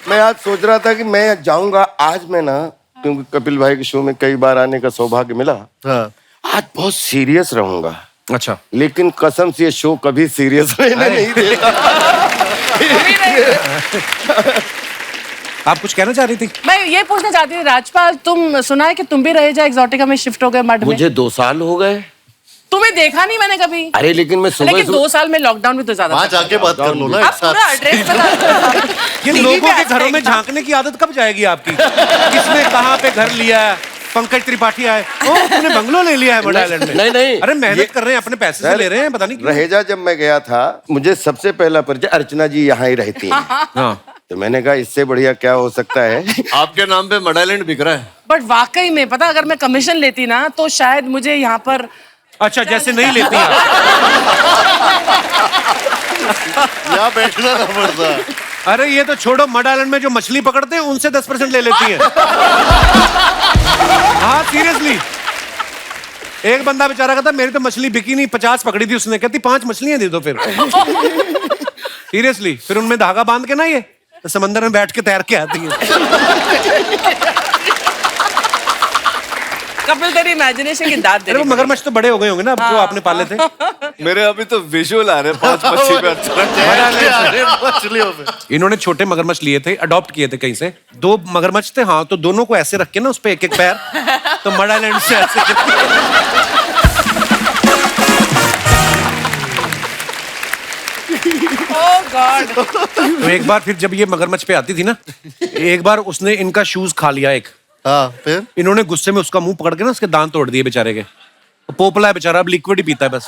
मैं आज सोच रहा था कि मैं जाऊंगा आज, मैं ना, क्योंकि कपिल भाई के शो में कई बार आने का सौभाग्य मिला। हाँ। आज बहुत सीरियस रहूंगा। अच्छा, लेकिन कसम से ये शो कभी सीरियस रहने नहीं देता। आप कुछ कहना चाह रही थी? मैं ये पूछना चाहती थी राजपाल, तुम सुना है कि तुम भी रहे जा एक्सोटिका में शिफ्ट हो गए मड में? मुझे 2 साल हो गए। तुम्हें देखा नहीं मैंने कभी। अरे लेकिन मैं सुबह लेकिन 2 साल में लॉकडाउन भी तो ज्यादा वहाँ जाके बात कर लो ना एक आप साथ। पूरा एड्रेस बता। ये लोगों के घरों में झांकने की आदत कब जाएगी आपकी? किसने कहाँ पे घर लिया है? पंकज त्रिपाठी आए, ओ तुमने बंगलो ले लिया है मड आइलैंड में। नहीं। अरे मेहनत कर रहे हैं, अपने पैसे से ले रहे हैं, पता नहीं क्यों। रहेजा जब मैं गया था, मुझे सबसे पहला परिचय अर्चना जी यहाँ ही रहती हैं। हाँ। तो मैंने कहा इससे बढ़िया क्या हो सकता है। आपके नाम पे मड आइलैंड बिक रहा है। बट वाकई में पता, अगर मैं कमीशन लेती ना तो शायद मुझे यहाँ पर। अच्छा, जैसे नहीं लेती हैं। यहाँ बैठना ना पड़ता। अरे ये तो छोड़ो, मड आइलैंड में जो मछली पकड़ते हैं उनसे 10% ले लेती हैं। हाँ सीरियसली, एक बंदा बेचारा कहता मेरी तो मछली बिकी नहीं, 50 पकड़ी थी उसने, कहती 5 मछलियां दे दो फिर। सीरियसली, फिर उनमें धागा बांध के ना ये तो समंदर में बैठ के तैर के आती है। कपिल तेरी इमेजिनेशन की दाद दे अरे वो रही। मगरमच्छ तो बड़े हो गए होंगे ना अब जो आपने पाले थे। मेरे अभी तो विजुअल आ रहे हैं 5 मच्छी पे। मछलियों पे इन्होंने छोटे मगरमच्छ लिए थे, अडॉप्ट किए थे कहीं से। 2 मगरमच्छ थे, हाँ, तो दोनों को ऐसे रख के ना उस पे एक पैर, तो मड आइलैंड से ऐसे। ओह गॉड। तो एक बार फिर जब ये मगरमच्छ पे आती थी ना, एक बार उसने इनका शूज खा लिया एक। हाँ फिर इन्होंने गुस्से में उसका मुंह पकड़ के ना उसके दांत तोड़ दिए बेचारे के। तो पोपला है बेचारा, अब लिक्विड ही पीता है बस।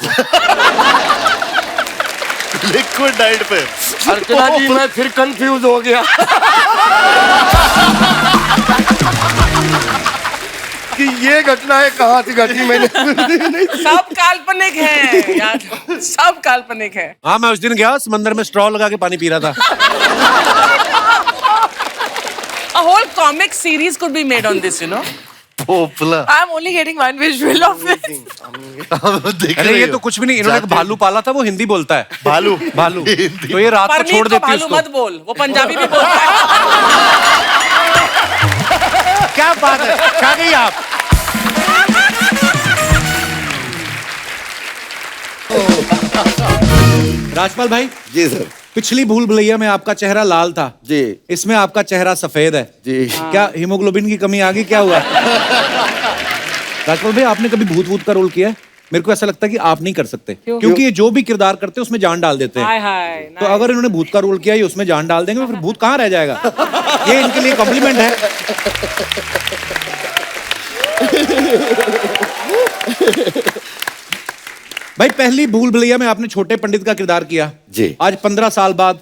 लिक्विड डाइट पे। अर्चना जी मैं फिर कंफ्यूज हो गया कि ये घटनाएं कहाँ से घटी। मैंने सब काल्पनिक है यार, सब काल्पनिक है। हाँ, मैं उस दिन गया समंदर में स्ट्रॉ लगा के पानी पी रहा था। A whole comic series could be made on this, you know. पोपला। I'm only getting one visual of it. देख अरे रही ये हो? तो कुछ भी नहीं, इन्होंने एक भालू पाला था, वो हिंदी बोलता है। भालू। भालू। तो ये रात को परमीत छोड़ को देती है भालू उसको। मत बोल, वो पंजाबी भी बोलता है। क्या बात है, क्या गई आप? राजपाल भाई जी सर। पिछली भूल भुलैया में आपका चेहरा लाल था जी इसमें आपका चेहरा सफेद है जी। क्या हीमोग्लोबिन की कमी आ गई, क्या हुआ? राजपाल भाई आपने कभी भूत भूत का रोल किया है? मेरे को ऐसा लगता है कि आप नहीं कर सकते, क्योंकि ये जो भी किरदार करते हैं उसमें जान डाल देते हैं। हाय हाय। तो अगर इन्होंने भूत का रोल किया, ये उसमें जान डाल देंगे, फिर भूत कहाँ रह जाएगा? ये इनके लिए कॉम्प्लीमेंट है। भाई पहली भूल भुलैया में आपने छोटे पंडित का किरदार किया जी। आज 15 साल बाद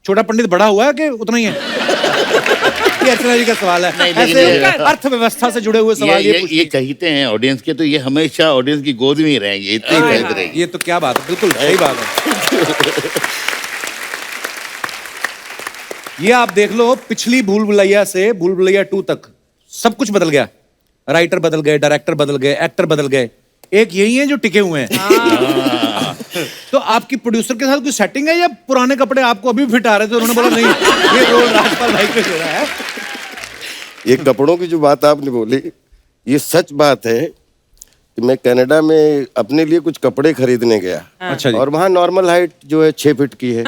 छोटा पंडित बड़ा हुआ है कि उतना ही है? ये अर्चना जी का सवाल है। नहीं, ऐसे लेकिन अर्थव्यवस्था से जुड़े हुए सवाल ये चाहते हैं ऑडियंस के, तो ये हमेशा ऑडियंस की गोद में ही रहेंगे, इतनी ही फैलते रहेंगे। ये तो क्या बात है, बिल्कुल सही बात है। ये आप देख लो, पिछली भूल भुलैया से भूल भुलैया 2 तक सब कुछ बदल गया। राइटर बदल गए, डायरेक्टर बदल गए, एक्टर बदल गए, एक यही है जो टिके हुए हैं। तो आपकी प्रोड्यूसर के साथ कोई सेटिंग है या पुराने कपड़े आपको अभी भी फिट आ रहे थे, उन्होंने बोला नहीं ये रोल राजपाल भाई पे हो रहा है? ये कपड़ों की जो बात आपने बोली, ये सच बात है कि मैं कनाडा में अपने लिए कुछ कपड़े खरीदने गया। अच्छा जी। और वहाँ नॉर्मल हाइट जो है 6 फीट की है।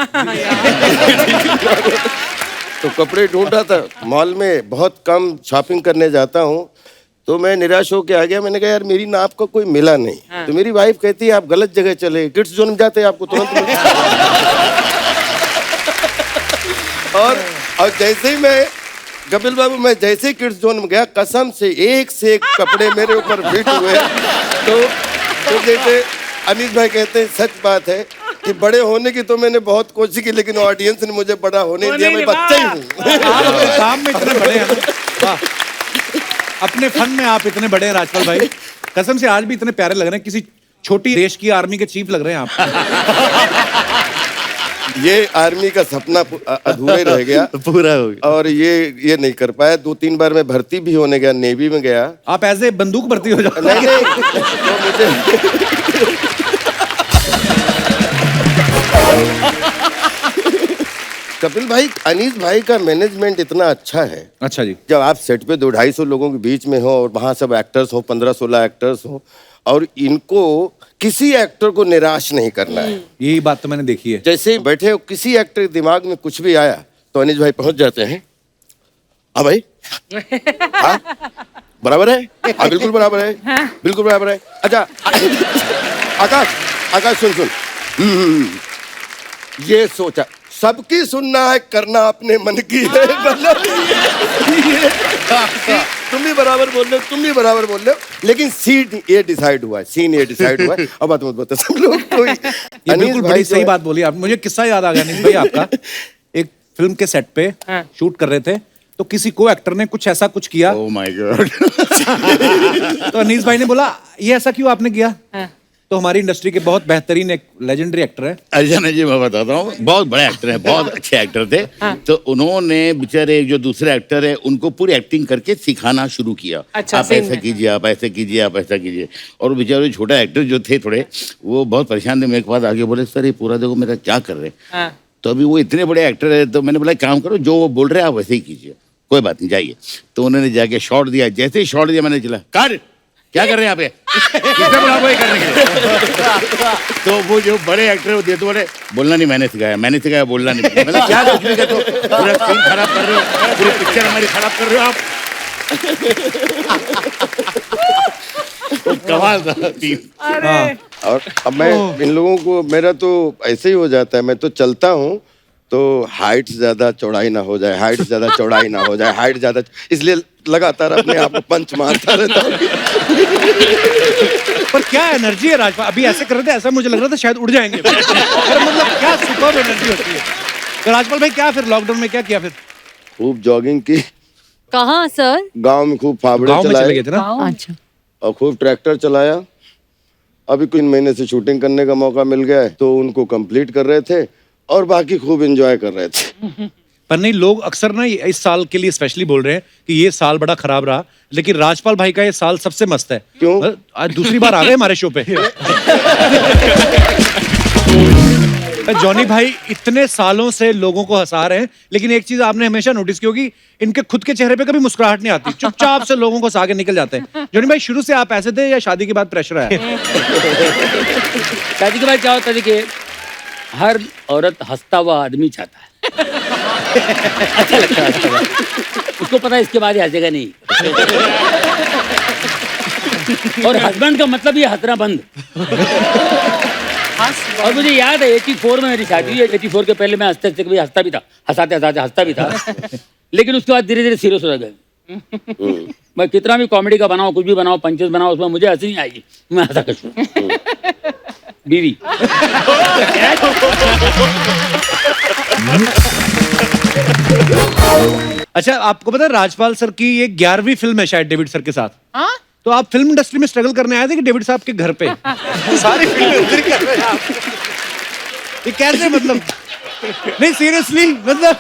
तो कपड़े ढूंढा था मॉल में, बहुत कम शॉपिंग करने जाता हूँ, तो मैं निराश होके आ गया। मैंने कहा यार मेरी नाप का कोई मिला नहीं। तो मेरी वाइफ कहती है आप गलत जगह चले, किड्स जोन में जाते आपको तुरंत और जैसे ही मैं कपिल बाबू, मैं जैसे ही किड्स जोन में गया, कसम से एक कपड़े मेरे ऊपर फिट हुए। तो जैसे अनिल भाई कहते हैं, सच बात है कि बड़े होने की तो मैंने बहुत कोशिश की, लेकिन ऑडियंस ने मुझे बड़ा होने नहीं दिया। मैं बच्चा ही हूँ। काम में इतने बड़े हैं ना। वाह। अपने फन में आप इतने बड़े हैं राजपाल भाई, कसम से आज भी इतने प्यारे लग रहे हैं, किसी छोटी देश की आर्मी के चीफ लग रहे हैं आप। ये आर्मी का सपना अधूरा रह गया, पूरा हो गया। और ये नहीं कर पाया। 2-3 बार मैं भर्ती भी होने गया, नेवी में गया। आप एज ए बंदूक भर्ती हो जाओ। नहीं तो मुझे कपिल भाई, अनीस भाई का मैनेजमेंट इतना अच्छा है। अच्छा जी। जब आप सेट पे 200-250 लोगों के बीच में हो और वहाँ सब एक्टर्स हो, 15-16 एक्टर्स हो, और इनको किसी एक्टर को निराश नहीं करना है। यही बात तो मैंने देखी है। जैसे बैठे हो, किसी एक्टर के दिमाग में कुछ भी आया तो अनीस भाई पहुंच जाते हैं। हाँ भाई, हाँ बराबर है, हाँ बिल्कुल बराबर है, बिल्कुल बराबर है। अच्छा आकाश, आकाश सुन। ये सोचा, सबकी सुनना है, करना अपने मन की है। मतलब ये तुम भी बराबर बोल रहे हो, तुम भी बराबर बोल रहे हो, लेकिन सीन ये डिसाइड हुआ है, सीन ये डिसाइड हुआ है। अब बात मत बता सब लोग कोई। ये बिल्कुल बड़ी सही बात बोली आप। मुझे किस्सा याद आ गया अनीस भाई आपका। एक फिल्म के सेट पे शूट कर रहे थे, तो किसी को एक्टर ने कुछ ऐसा कुछ किया। Oh my God. तो अनीस भाई ने बोला ये ऐसा क्यों आपने किया? तो हमारी इंडस्ट्री के बहुत बेहतरीन एक लेजेंडरी एक्टर है अर्जन जी, मैं बताता हूँ, बहुत बड़े एक्टर हैं, बहुत अच्छे एक्टर थे। तो उन्होंने बेचारे जो दूसरे एक्टर है उनको पूरी एक्टिंग करके सिखाना शुरू किया। अच्छा, आप ऐसा कीजिए, आप ऐसे कीजिए, आप ऐसा कीजिए। और बेचारे छोटा एक्टर जो थे थोड़े, वो बहुत परेशान थे। मेरे के पास आगे बोले सर ये पूरा देखो मेरा क्या कर रहे हैं। तो अभी वो इतने बड़े एक्टर है, तो मैंने बोला काम करो, जो वो बोल रहे हैं आप वैसे ही कीजिए, कोई बात नहीं, जाइए। तो उन्होंने जाके शॉट दिया। जैसे ही शॉट दिया मैंने चला कर क्या कर रहे हैं यहाँ पे, किसने बोला आपको ये करने के लिए? तो वो जो बड़े एक्टर होते तो बोले बोलना नहीं मैंने सिखाया बोलना नहीं। मतलब क्या कुछ भी कहते हो, पूरा सीन खराब कर रहे हो, पूरी पिक्चर हमारी खराब कर रहे हो आप। तो कमाल था सीन। और अब मैं इन लोगों को, मेरा तो ऐसे ही हो जाता है, मैं तो चलता हूँ तो हाइट ज्यादा चौड़ाई ना हो जाए, हाइट ज्यादा चौड़ाई ना हो जाए, हाइट ज्यादा, इसलिए लगातार अपने आप को पंच मारता रहता हूँ। पर क्या एनर्जी है राजपाल, अभी ऐसे कर रहे थे, ऐसा मुझे लग रहा था शायद उड़ जाएंगे। पर मतलब क्या सुपर एनर्जी होती है। तो राजपाल भाई क्या फिर लॉकडाउन में क्या किया फिर? खूब जॉगिंग की, कहाँ सर? गांव में खूब फावड़े गाँव में चले गए चलाए थे ना? अच्छा। और खूब ट्रैक्टर चलाया। अभी कुछ महीने से शूटिंग करने का मौका मिल गया है, तो उनको कंप्लीट कर रहे थे और बाकी खूब एंजॉय कर रहे थे। पर नहीं, लोग अक्सर ना इस साल के लिए स्पेशली बोल रहे हैं कि ये साल बड़ा खराब रहा, लेकिन राजपाल भाई का ये साल सबसे मस्त है। क्यों? आज दूसरी बार आ गए हमारे शो पे। जॉनी भाई इतने सालों से लोगों को हंसा रहे हैं, लेकिन एक चीज आपने हमेशा नोटिस की होगी, इनके खुद के चेहरे पे कभी मुस्कुराहट नहीं आती, चुपचाप से लोगों को हंसा के निकल जाते हैं। जॉनी भाई शुरू से आप ऐसे थे या शादी के बाद प्रेशर आया? शादी के बाद क्या होता है कि हर औरत हंसता हुआ आदमी चाहता है। अच्छा लगता है हंसता हुआ। उसको पता है इसके बाद ही हंसेगा नहीं। और हस्बैंड का मतलब ये हंसना बंद। और मुझे याद है 84 में मेरी शादी हुई। 84 के पहले मैं हंसते हंसते कभी हंसता भी था, हंसाते हंसाते हंसता भी था। लेकिन उसके बाद धीरे धीरे सीरियस हो गए। मैं कितना भी कॉमेडी का बनाऊं, कुछ भी बनाऊं, पंचेस बनाऊं, उसमें मुझे हंसी नहीं आएगी, मैं हंसा कर बीवी। अच्छा, आपको पता है राजपाल सर की ये 11वीं फिल्म है शायद डेविड सर के साथ। तो आप फिल्म इंडस्ट्री में स्ट्रगल करने आए थे कि डेविड साहब के घर पे? सारी फिल्में उधर ही कर रहे हैं आप। ये कैसे, मतलब नहीं सीरियसली, मतलब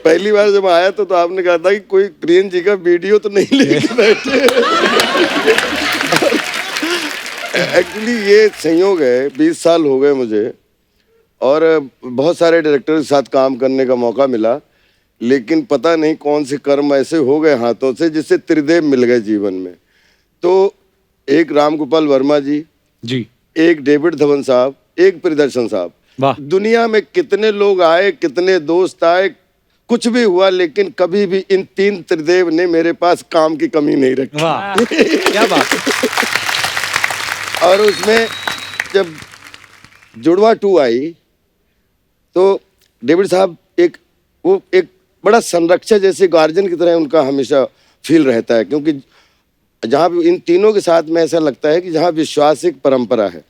पहली बार जब आया तो आपने कहा था कि कोई प्रियन जी का वीडियो तो नहीं लेके बैठे। एक्चुअली ये संयोग है, 20 साल हो गए मुझे और बहुत सारे डायरेक्टर के साथ काम करने का मौका मिला, लेकिन पता नहीं कौन से कर्म ऐसे हो गए हाथों से जिससे त्रिदेव मिल गए जीवन में। तो एक रामगोपाल वर्मा जी, एक डेविड धवन साहब, एक प्रियदर्शन साहब। दुनिया में कितने लोग आए, कितने दोस्त आए, कुछ भी हुआ, लेकिन कभी भी इन 3 त्रिदेव ने मेरे पास काम की कमी नहीं रखी। वाह, क्या बात। और उसमें जब जुड़वा 2 आई तो डेविड साहब एक बड़ा संरक्षक जैसे गार्जियन की तरह उनका हमेशा फील रहता है, क्योंकि जहाँ भी इन तीनों के साथ में ऐसा लगता है कि जहाँ विश्वास एक परंपरा है।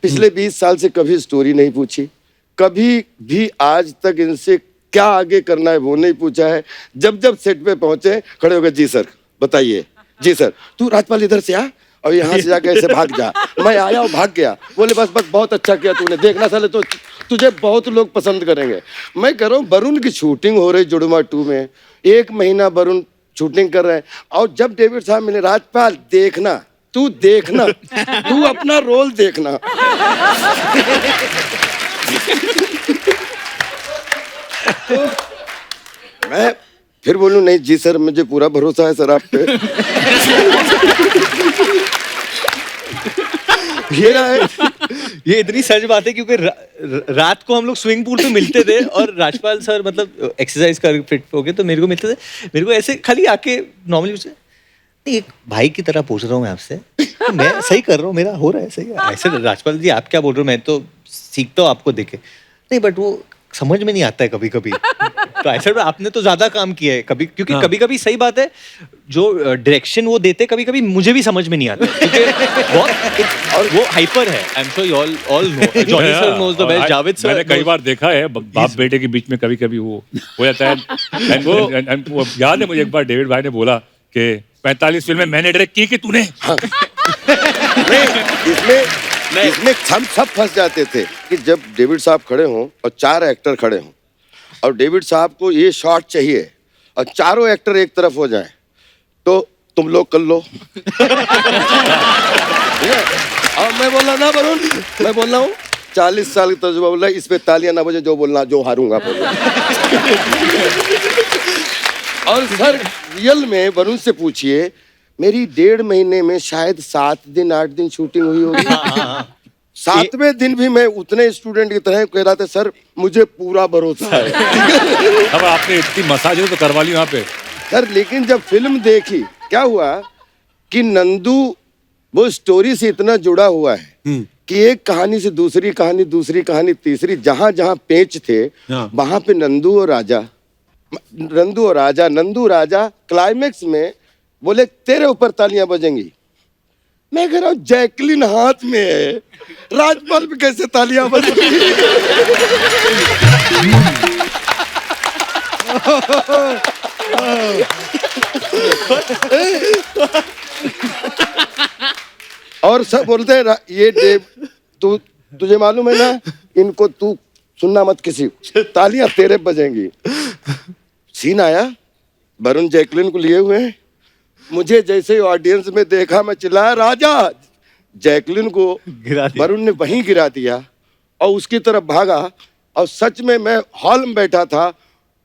पिछले 20 साल से कभी स्टोरी नहीं पूछी, कभी भी आज तक इनसे क्या आगे करना है वो नहीं पूछा है। जब सेट पे पहुंचे खड़े हो गए, जी सर बताइए, जी सर तू राजपाल इधर से आ और यहाँ से जाके ऐसे भाग जा। मैं आया और भाग गया, बोले बस बहुत अच्छा किया तूने, देखना साले तो तुझे बहुत लोग पसंद करेंगे। मैं कह रहा हूँ वरुण की शूटिंग हो रही जुड़वा 2 में, 1 महीना वरुण शूटिंग कर रहे हैं और जब डेविड साहब मिले, राजपाल देखना, तू देखना, तू अपना रोल देखना। फिर बोलूं नहीं जी सर, मुझे पूरा भरोसा है सर आप पे। ये रहा है। ये इतनी सच बात है क्योंकि रात को हम लोग स्विमिंग पूल पे मिलते थे और राजपाल सर मतलब एक्सरसाइज कर फिट हो गए तो मेरे को मिलते थे, मेरे को ऐसे खाली आके नॉर्मली पूछते एक भाई की तरह पूछ रहा हूँ मैं आपसे, मैं सही कर रहा हूँ, मेरा हो रहा है सही है। ऐसे राजपाल जी आप क्या बोल रहे हो, मैं तो सीखता हूँ आपको देखे, नहीं बट वो समझ में नहीं आता है कभी कभी। तो ऐसा आपने तो ज्यादा काम किया है कभी, क्योंकि कभी कभी सही बात है जो डायरेक्शन वो देते कभी कभी मुझे भी समझ में नहीं आता क्योंकि और वो हाइपर है। I am sure you all know, Johnny sir knows the best, Javed sir मैंने कई बार देखा है बाप बेटे के बीच में कभी कभी वो हो जाता है। वो याद है मुझे एक बार डेविड भाई ने बोला कि 45 फिल्में मैंने डायरेक्ट की कि तूने। इसमें हम सब फंस जाते थे कि जब डेविड साहब खड़े हों और 4 एक्टर खड़े हों और डेविड साहब को ये शॉट चाहिए और चारों एक्टर एक तरफ हो जाएं, तो तुम लोग कर लो। और मैं बोला ना वरुण, मैं बोल रहा हूँ 40 साल का तजुर्बा, बोला इस पे तालियां ना बजे, जो बोलना जो हारूंगा बोलना। और सर रियल में वरुण से पूछिए, मेरी 1.5 महीने में शायद 7 दिन 8 दिन शूटिंग हुई होगी। 7वें दिन भी मैं उतने स्टूडेंट की तरह कह रहा था सर मुझे पूरा भरोसा है। अब आपने इतनी मसाज तो करवा ली वहाँ पे सर, लेकिन जब फिल्म देखी क्या हुआ कि नंदू वो स्टोरी से इतना जुड़ा हुआ है कि एक कहानी से दूसरी कहानी, दूसरी कहानी तीसरी, जहां जहां पेच थे वहां पे नंदू और राजा क्लाइमेक्स में बोले तेरे ऊपर तालियां बजेंगी। मैं कह रहा हूं जैकलिन हाथ में है, राजपाल पे कैसे तालियां बजेंगी? और सब बोलते हैं ये देव तुझे मालूम है ना, इनको तू सुनना मत किसी, तालियां तेरे बजेंगी। सीन आया, वरुण जैकलिन को लिए हुए हैं, मुझे जैसे ऑडियंस में देखा मैं चिल्लाया राजा, जैकलिन को वरुण ने वहीं गिरा दिया और उसकी तरफ भागा और सच में मैं हॉल में बैठा था,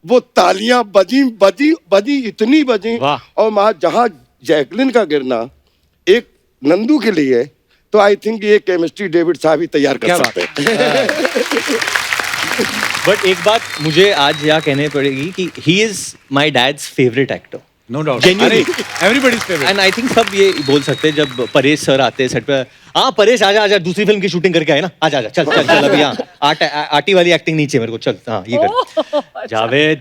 वो तालियां बजी इतनी बजी और वहां जहां जैकलिन का गिरना एक नंदू के लिए, तो आई थिंक ये केमिस्ट्री डेविड साहब ही तैयार कर सकते हैं। बट एक बात मुझे आज यहाँ कहने पड़ेगी कि he is my dad's favourite actor, no doubt, everybody's favourite. And I think सब ये बोल सकते हैं जब परेश सर आते हैं सेट पे, हाँ परेश आजा आजा, दूसरी फिल्म की शूटिंग करके आए ना, आजा आजा चल चल चल, अभी यहाँ आटी वाली एक्टिंग नीचे मेरे को, चल हाँ ये कर। जावेद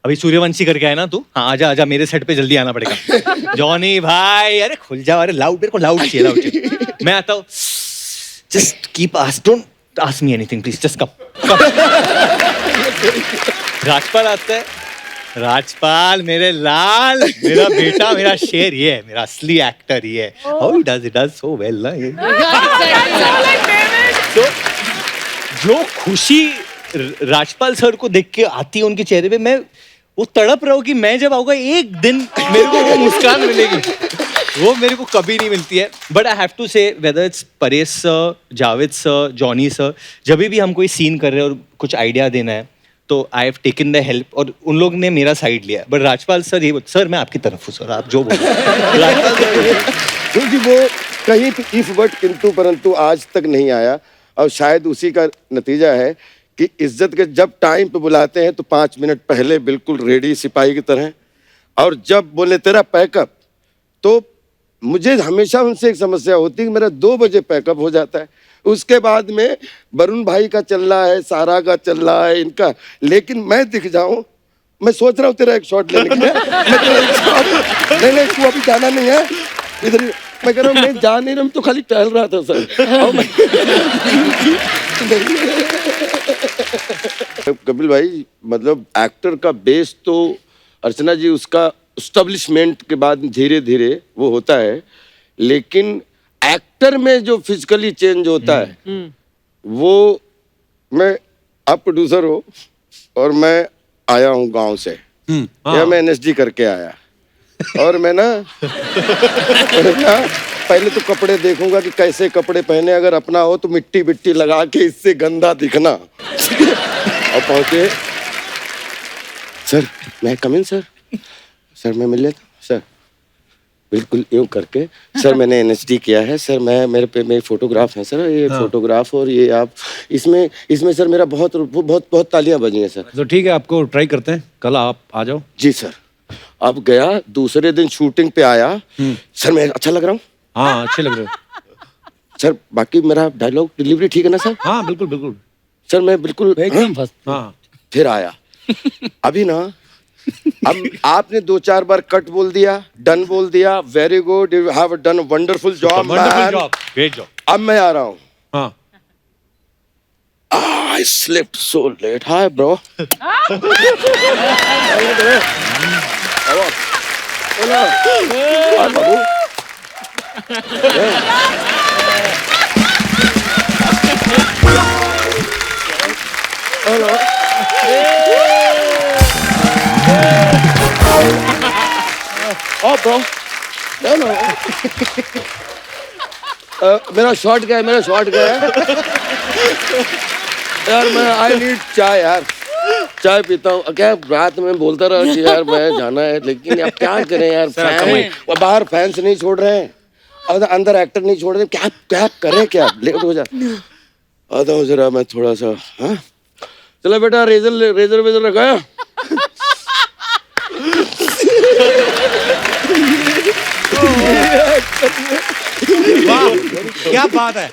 अभी सूर्यवंशी करके आए ना तू, हाँ आजा आजा मेरे सेट पे जल्दी आना पड़ेगा। जॉनी भाई अरे खुल जाओ, अरे लाउड, मेरे को लाउड चाहिए, लाउड चाहिए। मैं आता हूँ, just keep don't ask me anything please, just come. Rajpal आता है, राजपाल मेरे लाल, मेरा बेटा, मेरा शेर, ये है मेरा असली एक्टर, ये है। How he does so well ना ये। तो जो खुशी राजपाल सर को देख के आती है उनके चेहरे पे, मैं वो तड़प रहा हूँ कि मैं जब आऊंगा एक दिन मेरे को वो मुस्कान मिलेगी, वो मेरे को कभी नहीं मिलती है। बट आई हैव टू से whether it's Paresh sir, Javed sir, Johnny sir, जब भी हम कोई सीन कर रहे हैं और कुछ आइडिया देना है तो I have taken the help और उन लोग ने मेरा साइड लिया। बट राजपाल सर ये सर मैं आपकी तरफ हूँ सर, आप जो बोलो। क्योंकि वो कहीं पे इफ बट किंतु परंतु आज तक नहीं आया और शायद उसी का नतीजा है कि इज्जत के जब टाइम पे बुलाते हैं तो 5 मिनट पहले बिल्कुल रेडी सिपाही की तरह, और जब बोले तेरा पैकअप, तो मुझे हमेशा उनसे एक समस्या होती है कि मेरा 2 बजे पैकअप हो जाता है, उसके बाद में वरुण भाई का चल रहा है, सारा का चल रहा है, इनका, लेकिन मैं दिख जाऊं, मैं सोच रहा हूँ तेरा एक शॉट लेने के लिए, नहीं तू अभी जाना नहीं है इधर, मैं कह रहा हूँ मैं जा नहीं रहा, मैं तो खाली टहल रहा था सर। कपिल भाई मतलब एक्टर का बेस तो अर्चना जी उसका एस्टेब्लिशमेंट के बाद धीरे धीरे वो होता है, लेकिन एक्टर में जो फिजिकली चेंज होता है वो, मैं आप प्रोड्यूसर हो और मैं आया हूँ गांव से, या मैं एनएसडी करके आया और मैं ना पहले तो कपड़े देखूंगा कि कैसे कपड़े पहने, अगर अपना हो तो मिट्टी बिट्टी लगा के इससे गंदा दिखना। और पहुंचे, सर मैं कम इन सर, सर मैं मिल लेता हूँ सर, बिल्कुल यूँ करके। सर मैंने एनएसडी किया है सर, मैं मेरे पे मेरे फोटोग्राफ हैं सर, ये फोटोग्राफ और ये आप इसमें सर मेरा बहुत बहुत बहुत तालियां बजी हैं सर। तो ठीक है, आपको ट्राई करते हैं, कल आप आ जाओ। जी सर। अब गया, दूसरे दिन शूटिंग पे आया सर, मैं अच्छा लग रहा हूँ? हाँ अच्छे लग रहे हो सर। बाकी मेरा डायलॉग डिलीवरी ठीक है ना सर? हाँ बिल्कुल बिल्कुल सर, मैं बिल्कुल एकदम फर्स्ट। हाँ फिर आया अभी ना, अब आपने 2-4 बार कट बोल दिया, डन बोल दिया, very good, you have done wonderful job man. Great job. अब मैं आ रहा हूँ। हाँ I slept so late. Hi bro. Hello. Hi babu. Hello. Oh bro. Hello. मेरा शॉट गया, यार मैं आई नीड चाय यार, चाय पीता हूँ। क्या रात में बोलता रहा कि यार मैं जाना है, लेकिन अब क्या करें यार, वो बाहर फैंस नहीं छोड़ रहे हैं और अंदर एक्टर नहीं छोड़ रहे, क्या क्या करें, क्या लेट हो जा। आता हूँ जरा मैं थोड़ा सा। हाँ चलो बेटा, रेजर वेजर रखा है? वाह क्या बात है।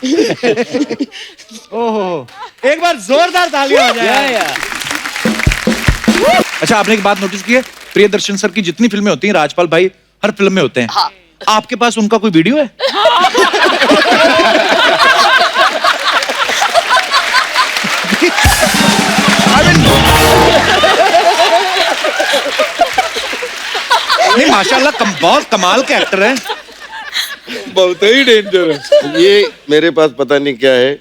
ओहो, एक बार जोरदार तालियां हो जाए। अच्छा, आपने एक बात नोटिस की है, प्रियदर्शन सर की जितनी फिल्में होती हैं, राजपाल भाई हर फिल्म में होते हैं। हाँ। आपके पास उनका कोई वीडियो है? नहीं माशाल्लाह, बहुत कमाल के एक्टर हैं। बहुत ही डेंजर है ये। मेरे पास पता नहीं क्या है,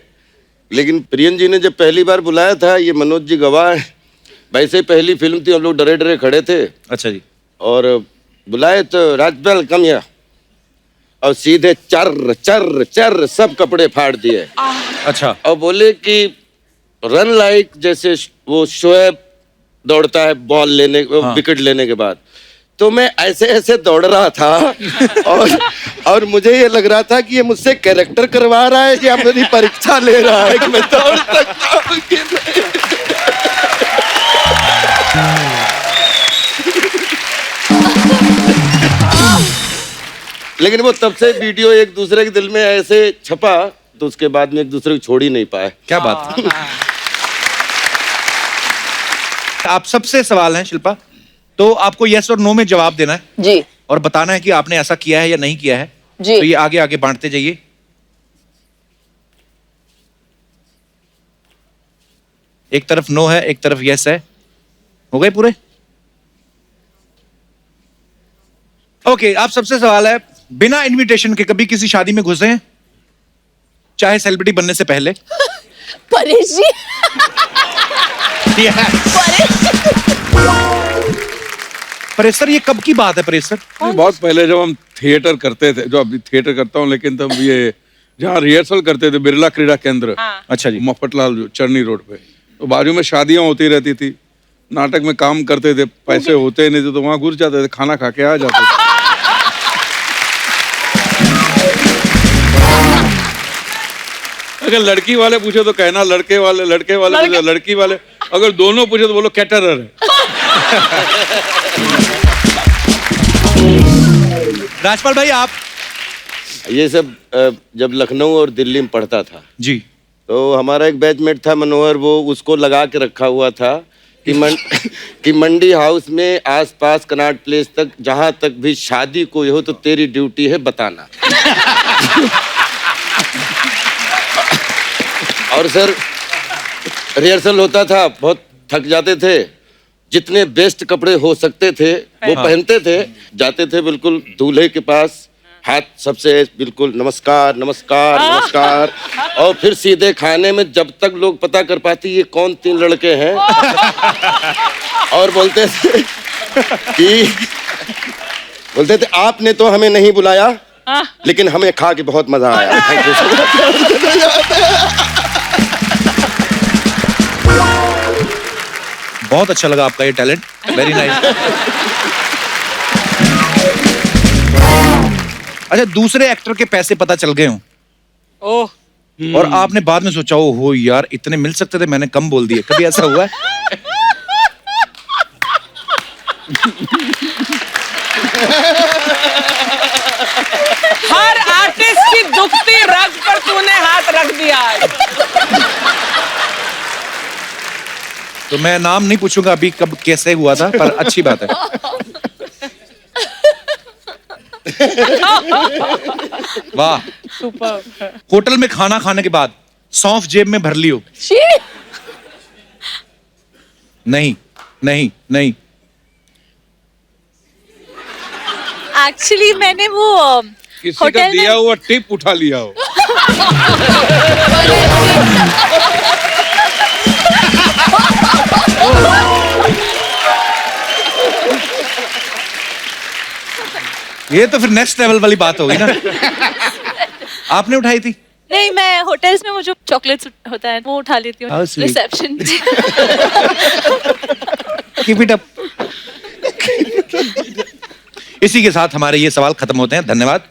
लेकिन प्रियन जी ने जब पहली बार बुलाया था, ये मनोज जी गवाह है, वैसे पहली फिल्म थी, हम लोग डरे डरे खड़े थे। अच्छा जी। और बुलाए तो राजपाल कम या, और सीधे चर चर चर सब कपड़े फाड़ दिए। अच्छा। और बोले कि रन लाइक, जैसे वो शोएब दौड़ता है बॉल लेने, विकेट लेने के बाद, तो मैं ऐसे ऐसे दौड़ रहा था और मुझे ये लग रहा था कि ये मुझसे कैरेक्टर करवा रहा है कि मेरी परीक्षा ले रहा है कि मैं दौड़ सकता हूं कि नहीं। लेकिन वो तब से वीडियो एक दूसरे के दिल में ऐसे छपा, तो उसके बाद में एक दूसरे को छोड़ ही नहीं पाए। क्या बात है। आप सबसे सवाल है शिल्पा, तो आपको यस और नो में जवाब देना है जी, और बताना है कि आपने ऐसा किया है या नहीं किया है जी। तो ये आगे आगे बांटते जाइए। एक तरफ नो है, एक तरफ यस है। हो गए पूरे? ओके, आप सबसे सवाल है, बिना इनविटेशन के कभी किसी शादी में घुसे हैं, चाहे सेलिब्रिटी बनने से पहले? परेश जी। परेश सर, ये कब की बात है परेश सर? बहुत पहले जब हम थिएटर करते थे, जो अभी थिएटर करता हूँ, लेकिन तब ये जहाँ रिहर्सल करते थे बिरला क्रीड़ा केंद्र, अच्छा जी, मफतलाल जो चरनी रोड पे, तो बाजू में शादियां होती रहती थी, नाटक में काम करते थे, पैसे होते नहीं थे तो वहाँ घुस जाते थे, खाना खा के आ जाते थे। अगर लड़की वाले पूछे तो कहना लड़के वाले पूछे लड़की वाले, अगर दोनों पूछे तो बोलो कैटरर है। राजपाल भाई, आप ये सब जब लखनऊ और दिल्ली में पढ़ता था जी, तो हमारा एक बैचमेट था मनोहर, वो उसको लगा के रखा हुआ था कि मंडी हाउस में आसपास कनाट प्लेस तक जहां तक भी शादी कोई हो तो तेरी ड्यूटी है बताना। और सर रिहर्सल होता था, बहुत थक जाते थे, जितने बेस्ट कपड़े हो सकते थे वो पहनते थे, जाते थे बिल्कुल दूल्हे के पास, हाथ सबसे बिल्कुल नमस्कार नमस्कार नमस्कार, और फिर सीधे खाने में, जब तक लोग पता कर पाती ये कौन 3 लड़के हैं, और बोलते थे आपने तो हमें नहीं बुलाया, लेकिन हमें खा के बहुत मजा आया। Thank you so much. बहुत अच्छा लगा आपका ये टैलेंट, वेरी नाइस। अच्छा, दूसरे एक्टर के पैसे पता चल गए हों ओह, और आपने बाद में सोचा ओ हो यार इतने मिल सकते थे, मैंने कम बोल दिए, कभी ऐसा हुआ है? हर आर्टिस्ट की दुखती रग पर तूने हाथ रख दिया आज। तो मैं नाम नहीं पूछूंगा अभी कब कैसे हुआ था, पर अच्छी बात है। वाह, सुपर। होटल में खाना खाने के बाद सौंफ जेब में भर ली हो? छी, नहीं नहीं नहीं। एक्चुअली मैंने वो किसी का होटल दिया में हुआ टिप उठा लिया हो। ये तो फिर नेक्स्ट लेवल वाली बात होगी ना। आपने उठाई थी? नहीं, मैं होटल्स में वो जो चॉकलेट्स होता है वो उठा लेती हूँ How sweet. Reception. Keep it up. इसी के साथ हमारे ये सवाल खत्म होते हैं। धन्यवाद।